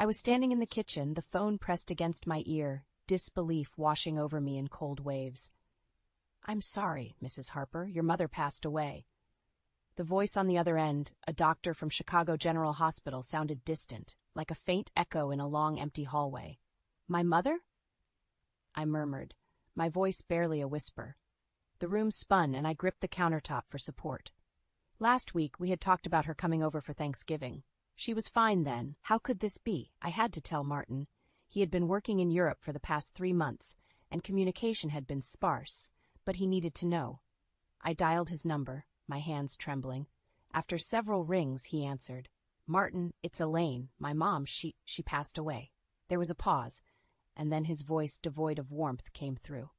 I was standing in the kitchen, the phone pressed against my ear, disbelief washing over me in cold waves. "I'm sorry, Mrs. Harper, your mother passed away." The voice on the other end, a doctor from Chicago General Hospital, sounded distant, like a faint echo in a long, empty hallway. "My mother?" I murmured, my voice barely a whisper. The room spun, and I gripped the countertop for support. Last week, we had talked about her coming over for Thanksgiving. She was fine then. How could this be? I had to tell Martin. He had been working in Europe for the past 3 months, and communication had been sparse, but he needed to know. I dialed his number, my hands trembling. After several rings, he answered. "Martin, it's Elaine. My mom, she passed away." There was a pause, and then his voice, devoid of warmth, came through.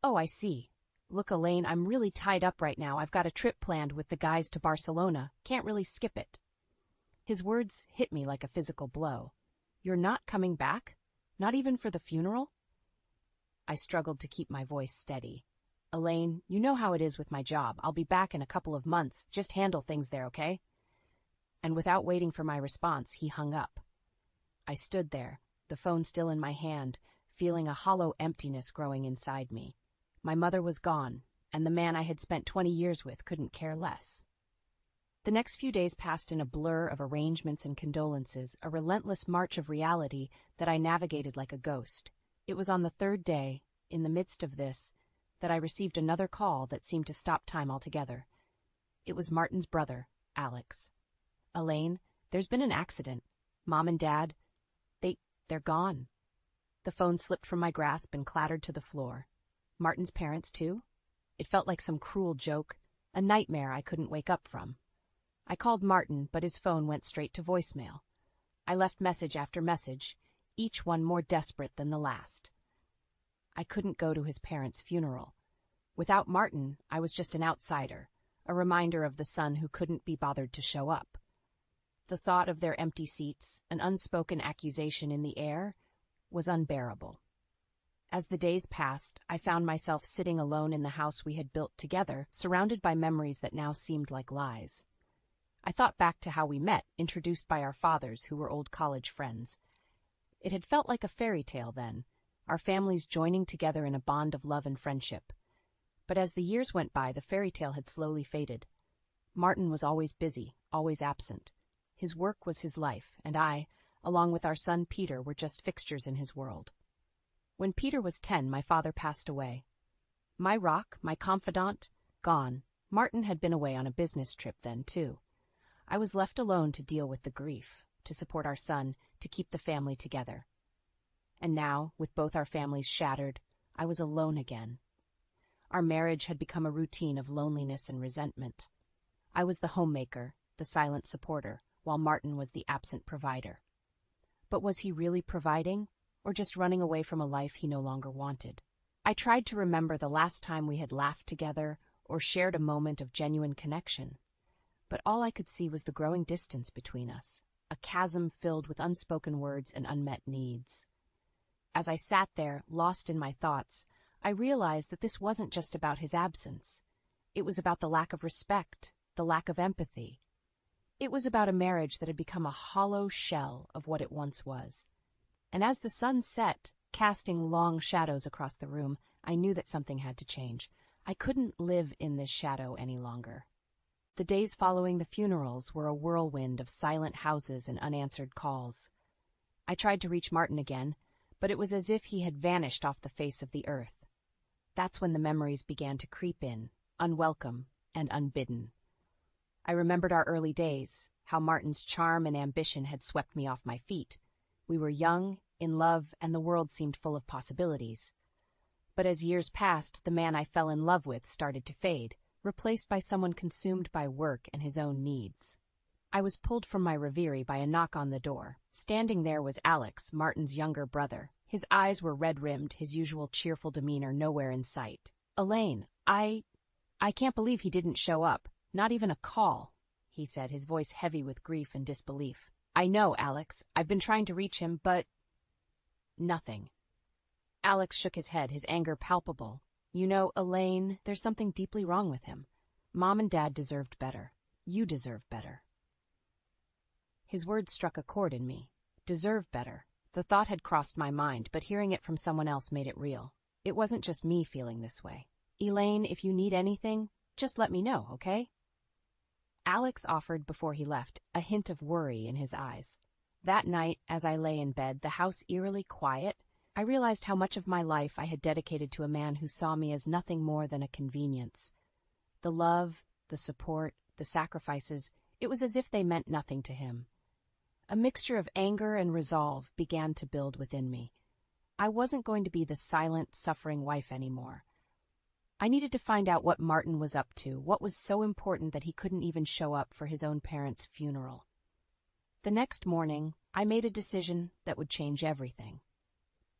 "Oh, I see. Look, Elaine, I'm really tied up right now. I've got a trip planned with the guys to Barcelona. Can't really skip it." His words hit me like a physical blow. "You're not coming back? Not even for the funeral?" I struggled to keep my voice steady. "Elaine, you know how it is with my job. I'll be back in a couple of months. Just handle things there, okay?" And without waiting for my response, he hung up. I stood there, the phone still in my hand, feeling a hollow emptiness growing inside me. My mother was gone, and the man I had spent 20 years with couldn't care less. The next few days passed in a blur of arrangements and condolences, a relentless march of reality that I navigated like a ghost. It was on the 3rd day, in the midst of this, that I received another call that seemed to stop time altogether. It was Martin's brother, Alex. "Elaine, there's been an accident. Mom and Dad, they're gone." The phone slipped from my grasp and clattered to the floor. Martin's parents, too? It felt like some cruel joke, a nightmare I couldn't wake up from. I called Martin, but his phone went straight to voicemail. I left message after message, each one more desperate than the last. I couldn't go to his parents' funeral. Without Martin, I was just an outsider, a reminder of the son who couldn't be bothered to show up. The thought of their empty seats, an unspoken accusation in the air, was unbearable. As the days passed, I found myself sitting alone in the house we had built together, surrounded by memories that now seemed like lies. I thought back to how we met, introduced by our fathers, who were old college friends. It had felt like a fairy tale then, our families joining together in a bond of love and friendship. But as the years went by, the fairy tale had slowly faded. Martin was always busy, always absent. His work was his life, and I, along with our son Peter, were just fixtures in his world. When Peter was 10, my father passed away. My rock, my confidant, gone. Martin had been away on a business trip then, too. I was left alone to deal with the grief, to support our son, to keep the family together. And now, with both our families shattered, I was alone again. Our marriage had become a routine of loneliness and resentment. I was the homemaker, the silent supporter, while Martin was the absent provider. But was he really providing, or just running away from a life he no longer wanted? I tried to remember the last time we had laughed together or shared a moment of genuine connection. But all I could see was the growing distance between us, a chasm filled with unspoken words and unmet needs. As I sat there, lost in my thoughts, I realized that this wasn't just about his absence. It was about the lack of respect, the lack of empathy. It was about a marriage that had become a hollow shell of what it once was. And as the sun set, casting long shadows across the room, I knew that something had to change. I couldn't live in this shadow any longer. The days following the funerals were a whirlwind of silent houses and unanswered calls. I tried to reach Martin again, but it was as if he had vanished off the face of the earth. That's when the memories began to creep in, unwelcome and unbidden. I remembered our early days, how Martin's charm and ambition had swept me off my feet. We were young, in love, and the world seemed full of possibilities. But as years passed, the man I fell in love with started to fade, replaced by someone consumed by work and his own needs. I was pulled from my reverie by a knock on the door. Standing there was Alex, Martin's younger brother. His eyes were red-rimmed, his usual cheerful demeanor nowhere in sight. "Elaine, I can't believe he didn't show up. Not even a call," he said, his voice heavy with grief and disbelief. "I know, Alex. I've been trying to reach him, but—" Nothing. Alex shook his head, his anger palpable. "You know, Elaine, there's something deeply wrong with him. Mom and Dad deserved better. You deserve better." His words struck a chord in me. deserve better. The thought had crossed my mind, but hearing it from someone else made it real. It wasn't just me feeling this way. Elaine, if you need anything, just let me know, okay? Alex offered before he left, a hint of worry in his eyes. That night, as I lay in bed, the house eerily quiet, I realized how much of my life I had dedicated to a man who saw me as nothing more than a convenience. The love, the support, the sacrifices, it was as if they meant nothing to him. A mixture of anger and resolve began to build within me. I wasn't going to be the silent, suffering wife anymore. I needed to find out what Martin was up to, what was so important that he couldn't even show up for his own parents' funeral. The next morning, I made a decision that would change everything.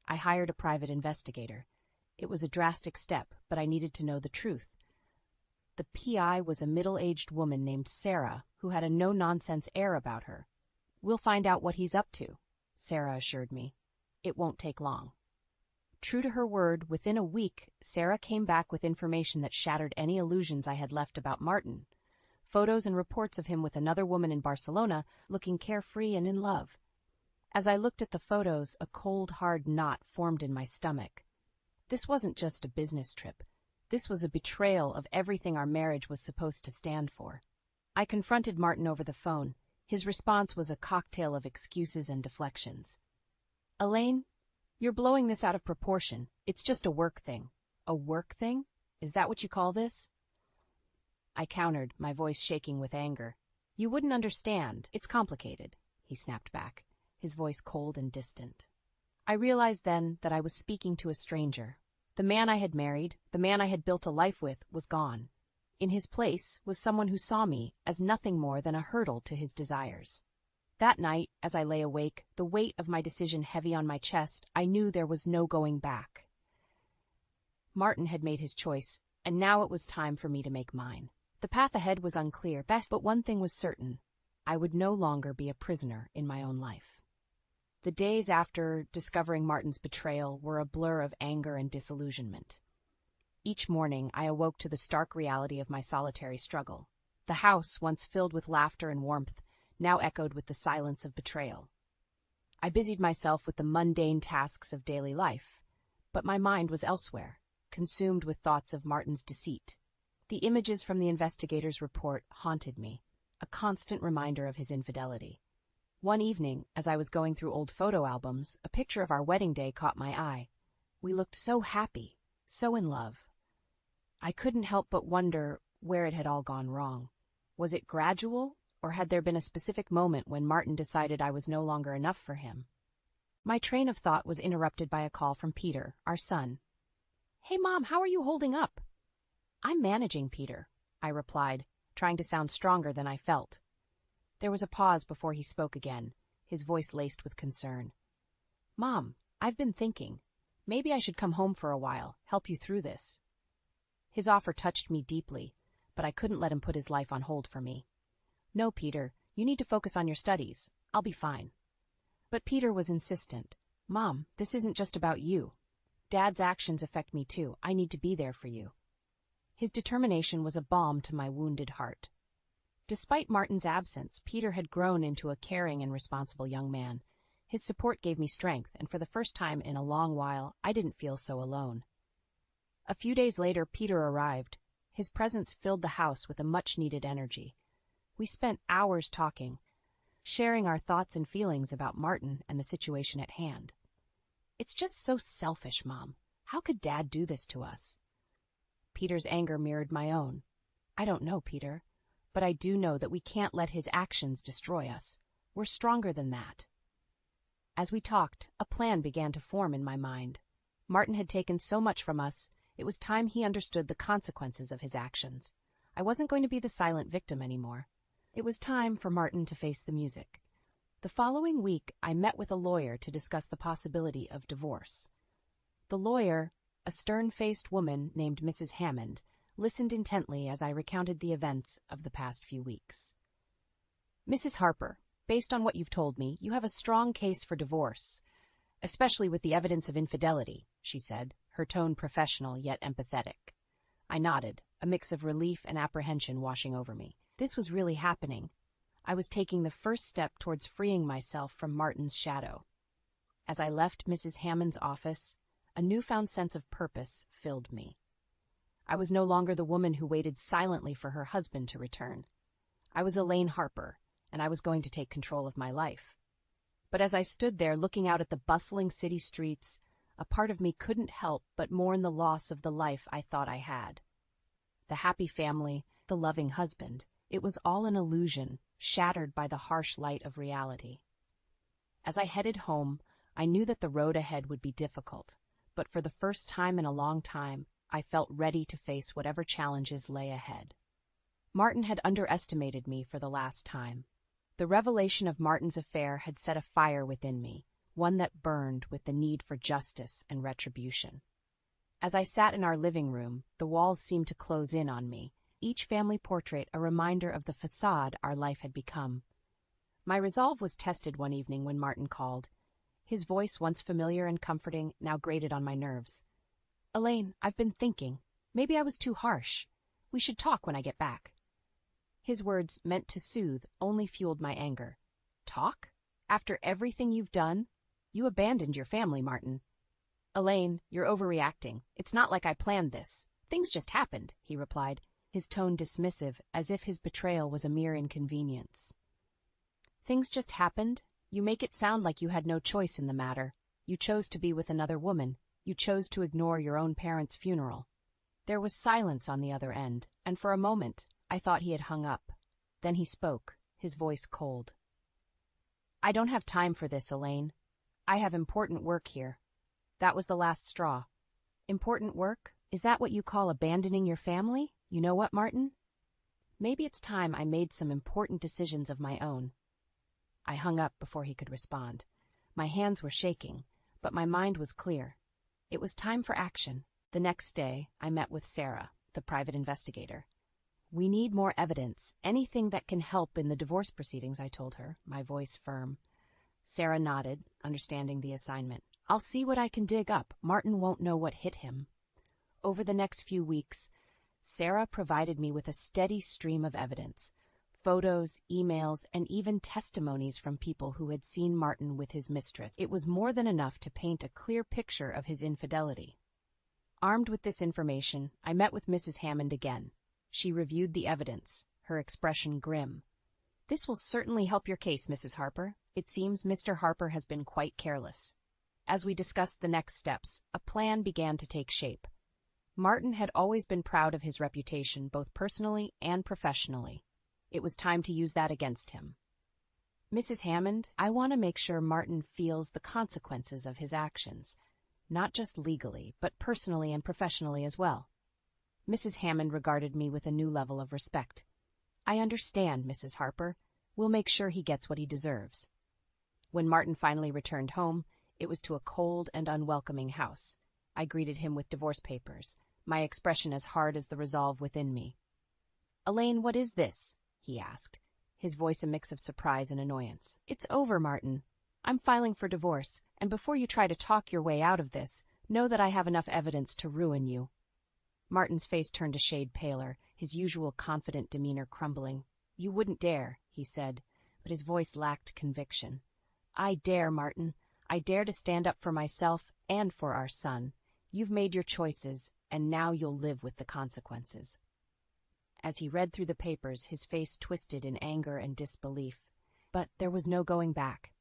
I hired a private investigator. It was a drastic step, but I needed to know the truth. The PI was a middle-aged woman named Sarah who had a no-nonsense air about her. "We'll find out what he's up to," Sarah assured me. "It won't take long." True to her word, within a week, Sarah came back with information that shattered any illusions I had left about Martin. Photos and reports of him with another woman in Barcelona, looking carefree and in love. As I looked at the photos, a cold, hard knot formed in my stomach. This wasn't just a business trip. This was a betrayal of everything our marriage was supposed to stand for. I confronted Martin over the phone. His response was a cocktail of excuses and deflections. "Elaine, you're blowing this out of proportion. It's just a work thing." "A work thing? Is that what you call this?" I countered, my voice shaking with anger. "You wouldn't understand. It's complicated," he snapped back, his voice cold and distant. I realized then that I was speaking to a stranger. The man I had married, the man I had built a life with, was gone. In his place was someone who saw me as nothing more than a hurdle to his desires. That night, as I lay awake, the weight of my decision heavy on my chest, I knew there was no going back. Martin had made his choice, and now it was time for me to make mine. The path ahead was unclear, but one thing was certain. I would no longer be a prisoner in my own life. The days after discovering Martin's betrayal were a blur of anger and disillusionment. Each morning, I awoke to the stark reality of my solitary struggle. The house, once filled with laughter and warmth, now echoed with the silence of betrayal. I busied myself with the mundane tasks of daily life, but my mind was elsewhere, consumed with thoughts of Martin's deceit. The images from the investigator's report haunted me, a constant reminder of his infidelity. One evening, as I was going through old photo albums, a picture of our wedding day caught my eye. We looked so happy, so in love. I couldn't help but wonder where it had all gone wrong. Was it gradual, or had there been a specific moment when Martin decided I was no longer enough for him? My train of thought was interrupted by a call from Peter, our son. "Hey, Mom, how are you holding up?" "I'm managing, Peter," I replied, trying to sound stronger than I felt. There was a pause before he spoke again, his voice laced with concern. "Mom, I've been thinking. Maybe I should come home for a while, help you through this." His offer touched me deeply, but I couldn't let him put his life on hold for me. "No, Peter, you need to focus on your studies. I'll be fine." But Peter was insistent. "Mom, this isn't just about you. Dad's actions affect me too. I need to be there for you." His determination was a balm to my wounded heart. Despite Martin's absence, Peter had grown into a caring and responsible young man. His support gave me strength, and for the first time in a long while, I didn't feel so alone. A few days later, Peter arrived. His presence filled the house with a much-needed energy. We spent hours talking, sharing our thoughts and feelings about Martin and the situation at hand. "It's just so selfish, Mom. How could Dad do this to us?" Peter's anger mirrored my own. "I don't know, Peter, but I do know that we can't let his actions destroy us. We're stronger than that." As we talked, a plan began to form in my mind. Martin had taken so much from us, it was time he understood the consequences of his actions. I wasn't going to be the silent victim anymore. It was time for Martin to face the music. The following week, I met with a lawyer to discuss the possibility of divorce. The lawyer, a stern-faced woman named Mrs. Hammond, listened intently as I recounted the events of the past few weeks. "Mrs. Harper, based on what you've told me, you have a strong case for divorce, especially with the evidence of infidelity," she said, her tone professional yet empathetic. I nodded, a mix of relief and apprehension washing over me. This was really happening. I was taking the first step towards freeing myself from Martin's shadow. As I left Mrs. Hammond's office, a newfound sense of purpose filled me. I was no longer the woman who waited silently for her husband to return. I was Elaine Harper, and I was going to take control of my life. But as I stood there looking out at the bustling city streets, a part of me couldn't help but mourn the loss of the life I thought I had. The happy family, the loving husband, it was all an illusion, shattered by the harsh light of reality. As I headed home, I knew that the road ahead would be difficult, but for the first time in a long time, I felt ready to face whatever challenges lay ahead. Martin had underestimated me for the last time. The revelation of Martin's affair had set a fire within me, one that burned with the need for justice and retribution. As I sat in our living room, the walls seemed to close in on me, each family portrait a reminder of the facade our life had become. My resolve was tested one evening when Martin called. His voice, once familiar and comforting, now grated on my nerves. "Elaine, I've been thinking. Maybe I was too harsh. We should talk when I get back." His words, meant to soothe, only fueled my anger. "Talk? After everything you've done? You abandoned your family, Martin." "Elaine, you're overreacting. It's not like I planned this. Things just happened," he replied, his tone dismissive, as if his betrayal was a mere inconvenience. "Things just happened? You make it sound like you had no choice in the matter. You chose to be with another woman. You chose to ignore your own parents' funeral." There was silence on the other end, and for a moment, I thought he had hung up. Then he spoke, his voice cold. "I don't have time for this, Elaine. I have important work here." That was the last straw. "Important work? Is that what you call abandoning your family? You know what, Martin? Maybe it's time I made some important decisions of my own." I hung up before he could respond. My hands were shaking, but my mind was clear. It was time for action. The next day, I met with Sarah, the private investigator. "We need more evidence, anything that can help in the divorce proceedings," I told her, my voice firm. Sarah nodded, understanding the assignment. "I'll see what I can dig up. Martin won't know what hit him." Over the next few weeks, Sarah provided me with a steady stream of evidence. Photos, emails, and even testimonies from people who had seen Martin with his mistress. It was more than enough to paint a clear picture of his infidelity. Armed with this information, I met with Mrs. Hammond again. She reviewed the evidence, her expression grim. "This will certainly help your case, Mrs. Harper. It seems Mr. Harper has been quite careless." As we discussed the next steps, a plan began to take shape. Martin had always been proud of his reputation, both personally and professionally. It was time to use that against him. "Mrs. Hammond, I want to make sure Martin feels the consequences of his actions, not just legally, but personally and professionally as well." Mrs. Hammond regarded me with a new level of respect. "I understand, Mrs. Harper. We'll make sure he gets what he deserves." When Martin finally returned home, it was to a cold and unwelcoming house. I greeted him with divorce papers, my expression as hard as the resolve within me. "Elaine, what is this?" he asked, his voice a mix of surprise and annoyance. "It's over, Martin. I'm filing for divorce, and before you try to talk your way out of this, know that I have enough evidence to ruin you." Martin's face turned a shade paler, his usual confident demeanor crumbling. "You wouldn't dare," he said, but his voice lacked conviction. "I dare, Martin. I dare to stand up for myself and for our son. You've made your choices, and now you'll live with the consequences." As he read through the papers, his face twisted in anger and disbelief. But there was no going back.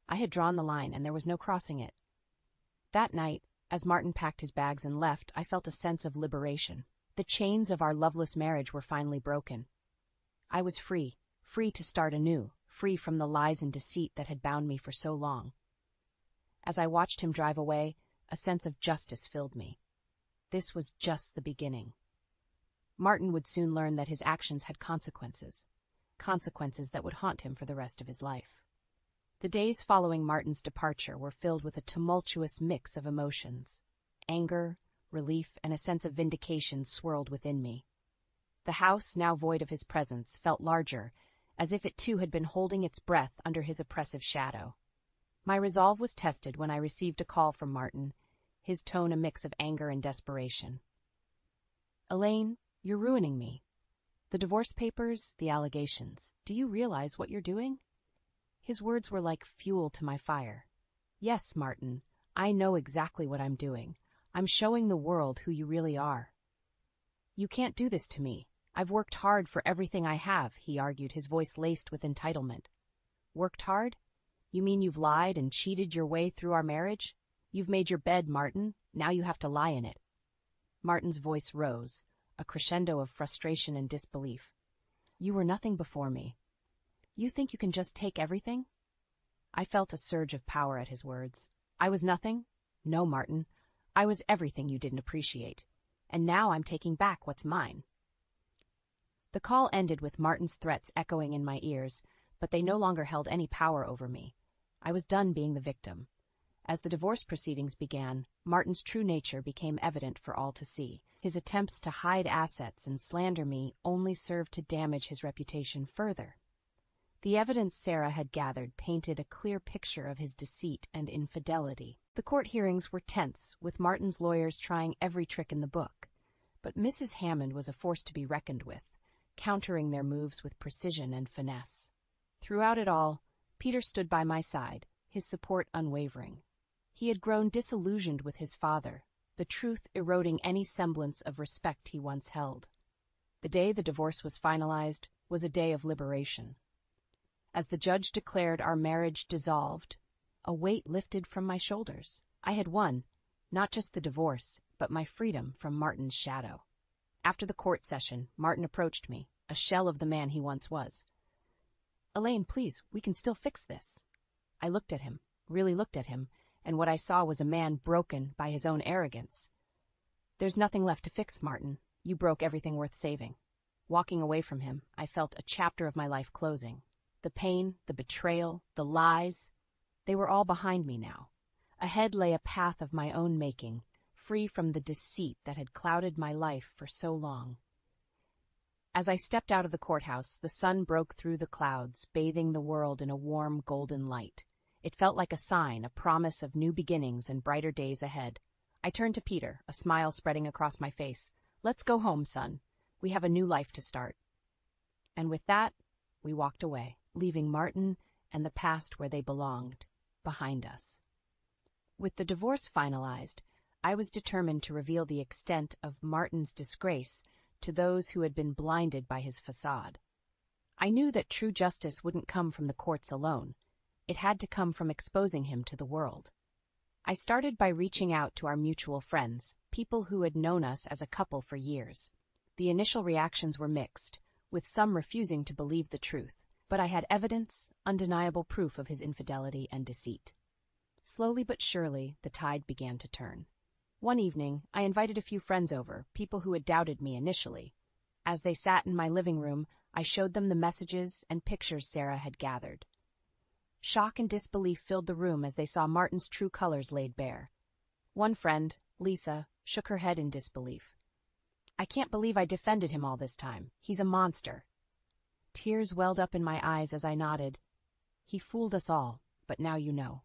I had drawn the line, and there was no crossing it. That night, as Martin packed his bags and left, I felt a sense of liberation. The chains of our loveless marriage were finally broken. I was free, free to start anew, free from the lies and deceit that had bound me for so long. As I watched him drive away, a sense of justice filled me. This was just the beginning. Martin would soon learn that his actions had consequences that would haunt him for the rest of his life. The days following Martin's departure were filled with a tumultuous mix of emotions. Anger, relief, and a sense of vindication swirled within me. The house, now void of his presence, felt larger, as if it too had been holding its breath under his oppressive shadow. My resolve was tested when I received a call from Martin, his tone a mix of anger and desperation. "Elaine, you're ruining me." The divorce papers, the allegations. Do you realize what you're doing? His words were like fuel to my fire. Yes, Martin, I know exactly what I'm doing. I'm showing the world who you really are. You can't do this to me. I've worked hard for everything I have, he argued, his voice laced with entitlement. Worked hard? You mean you've lied and cheated your way through our marriage? You've made your bed, Martin. Now you have to lie in it. Martin's voice rose, a crescendo of frustration and disbelief. You were nothing before me. You think you can just take everything? I felt a surge of power at his words. I was nothing? No, Martin. I was everything you didn't appreciate. And now I'm taking back what's mine. The call ended with Martin's threats echoing in my ears, but they no longer held any power over me. I was done being the victim. As the divorce proceedings began, Martin's true nature became evident for all to see. His attempts to hide assets and slander me only served to damage his reputation further. The evidence Sarah had gathered painted a clear picture of his deceit and infidelity. The court hearings were tense, with Martin's lawyers trying every trick in the book. But Mrs. Hammond was a force to be reckoned with, countering their moves with precision and finesse. Throughout it all, Peter stood by my side, his support unwavering. He had grown disillusioned with his father, the truth eroding any semblance of respect he once held. The day the divorce was finalized was a day of liberation. As the judge declared our marriage dissolved, a weight lifted from my shoulders. I had won, not just the divorce, but my freedom from Martin's shadow. After the court session, Martin approached me, a shell of the man he once was. Elaine, please, we can still fix this. I looked at him, really looked at him, and what I saw was a man broken by his own arrogance. There's nothing left to fix, Martin. You broke everything worth saving. Walking away from him, I felt a chapter of my life closing. The pain, the betrayal, the lies, they were all behind me now. Ahead lay a path of my own making, free from the deceit that had clouded my life for so long. As I stepped out of the courthouse, the sun broke through the clouds, bathing the world in a warm, golden light. It felt like a sign, a promise of new beginnings and brighter days ahead. I turned to Peter, a smile spreading across my face. Let's go home, son. We have a new life to start. And with that, we walked away, leaving Martin and the past where they belonged, behind us. With the divorce finalized, I was determined to reveal the extent of Martin's disgrace to those who had been blinded by his facade. I knew that true justice wouldn't come from the courts alone. It had to come from exposing him to the world. I started by reaching out to our mutual friends, people who had known us as a couple for years. The initial reactions were mixed, with some refusing to believe the truth, but I had evidence, undeniable proof of his infidelity and deceit. Slowly but surely, the tide began to turn. One evening, I invited a few friends over, people who had doubted me initially. As they sat in my living room, I showed them the messages and pictures Sarah had gathered. Shock and disbelief filled the room as they saw Martin's true colors laid bare. One friend, Lisa, shook her head in disbelief. I can't believe I defended him all this time. He's a monster. Tears welled up in my eyes as I nodded. He fooled us all, but now you know.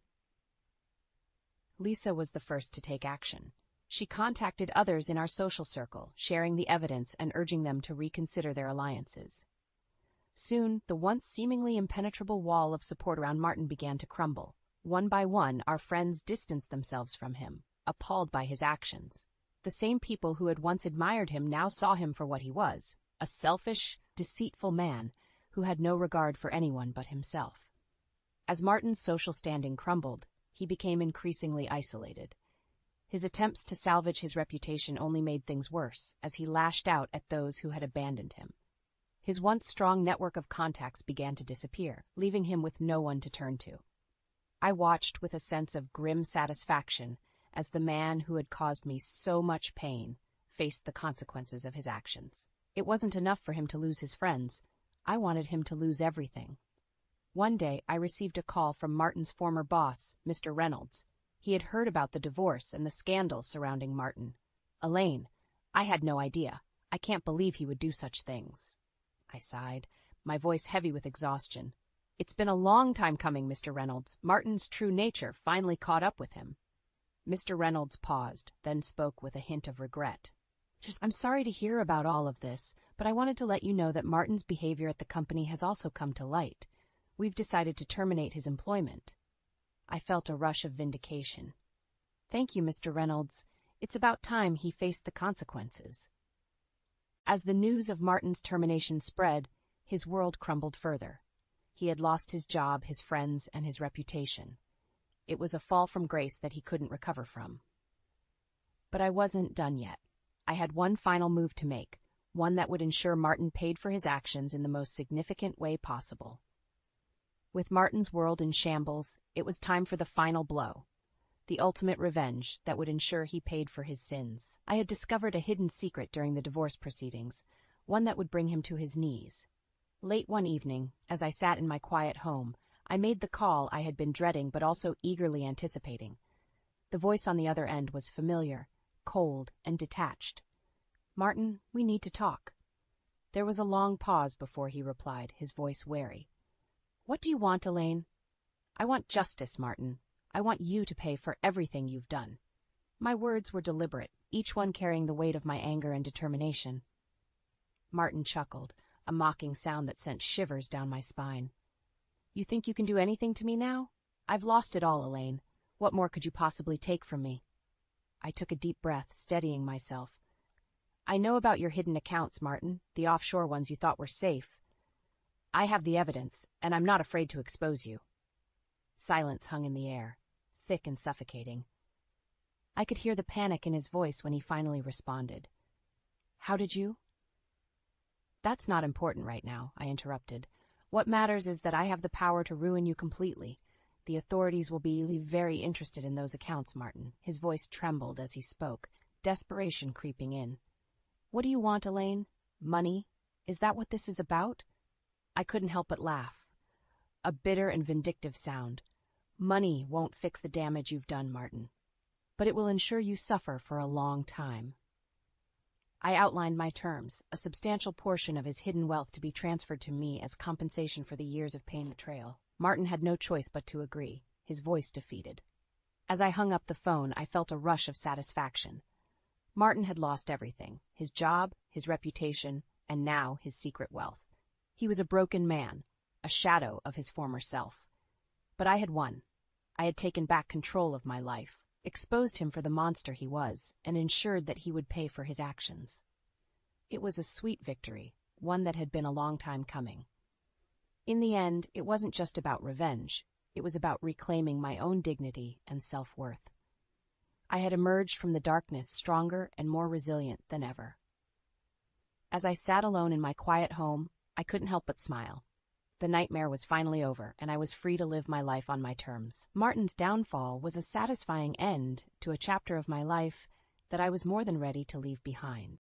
Lisa was the first to take action. She contacted others in our social circle, sharing the evidence and urging them to reconsider their alliances. Soon, the once seemingly impenetrable wall of support around Martin began to crumble. One by one, our friends distanced themselves from him, appalled by his actions. The same people who had once admired him now saw him for what he was, a selfish, deceitful man who had no regard for anyone but himself. As Martin's social standing crumbled, he became increasingly isolated. His attempts to salvage his reputation only made things worse, as he lashed out at those who had abandoned him. His once strong network of contacts began to disappear, leaving him with no one to turn to. I watched with a sense of grim satisfaction as the man who had caused me so much pain faced the consequences of his actions. It wasn't enough for him to lose his friends. I wanted him to lose everything. One day, I received a call from Martin's former boss, Mr. Reynolds. He had heard about the divorce and the scandal surrounding Martin. Elaine, I had no idea. I can't believe he would do such things. I sighed, my voice heavy with exhaustion. It's been a long time coming, Mr. Reynolds. Martin's true nature finally caught up with him. Mr. Reynolds paused, then spoke with a hint of regret. I'm sorry to hear about all of this, but I wanted to let you know that Martin's behavior at the company has also come to light. We've decided to terminate his employment. I felt a rush of vindication. Thank you, Mr. Reynolds. It's about time he faced the consequences. As the news of Martin's termination spread, his world crumbled further. He had lost his job, his friends, and his reputation. It was a fall from grace that he couldn't recover from. But I wasn't done yet. I had one final move to make, one that would ensure Martin paid for his actions in the most significant way possible. With Martin's world in shambles, it was time for the final blow, the ultimate revenge that would ensure he paid for his sins. I had discovered a hidden secret during the divorce proceedings, one that would bring him to his knees. Late one evening, as I sat in my quiet home, I made the call I had been dreading but also eagerly anticipating. The voice on the other end was familiar, cold, and detached. "Martin, we need to talk." There was a long pause before he replied, his voice wary. "What do you want, Elaine?" "I want justice, Martin. I want you to pay for everything you've done." My words were deliberate, each one carrying the weight of my anger and determination. Martin chuckled, a mocking sound that sent shivers down my spine. "You think you can do anything to me now? I've lost it all, Elaine. What more could you possibly take from me?" I took a deep breath, steadying myself. "I know about your hidden accounts, Martin, the offshore ones you thought were safe. I have the evidence, and I'm not afraid to expose you." Silence hung in the air, thick and suffocating. I could hear the panic in his voice when he finally responded. "How did you?" "That's not important right now," I interrupted. "What matters is that I have the power to ruin you completely. The authorities will be very interested in those accounts, Martin." His voice trembled as he spoke, desperation creeping in. "What do you want, Elaine? Money? Is that what this is about?" I couldn't help but laugh. A bitter and vindictive sound. "Money won't fix the damage you've done, Martin. But it will ensure you suffer for a long time." I outlined my terms, a substantial portion of his hidden wealth to be transferred to me as compensation for the years of pain and betrayal. Martin had no choice but to agree, his voice defeated. As I hung up the phone, I felt a rush of satisfaction. Martin had lost everything, his job, his reputation, and now his secret wealth. He was a broken man, a shadow of his former self. But I had won. I had taken back control of my life, exposed him for the monster he was, and ensured that he would pay for his actions. It was a sweet victory, one that had been a long time coming. In the end, it wasn't just about revenge. It was about reclaiming my own dignity and self-worth. I had emerged from the darkness stronger and more resilient than ever. As I sat alone in my quiet home, I couldn't help but smile. The nightmare was finally over, and I was free to live my life on my terms. Martin's downfall was a satisfying end to a chapter of my life that I was more than ready to leave behind.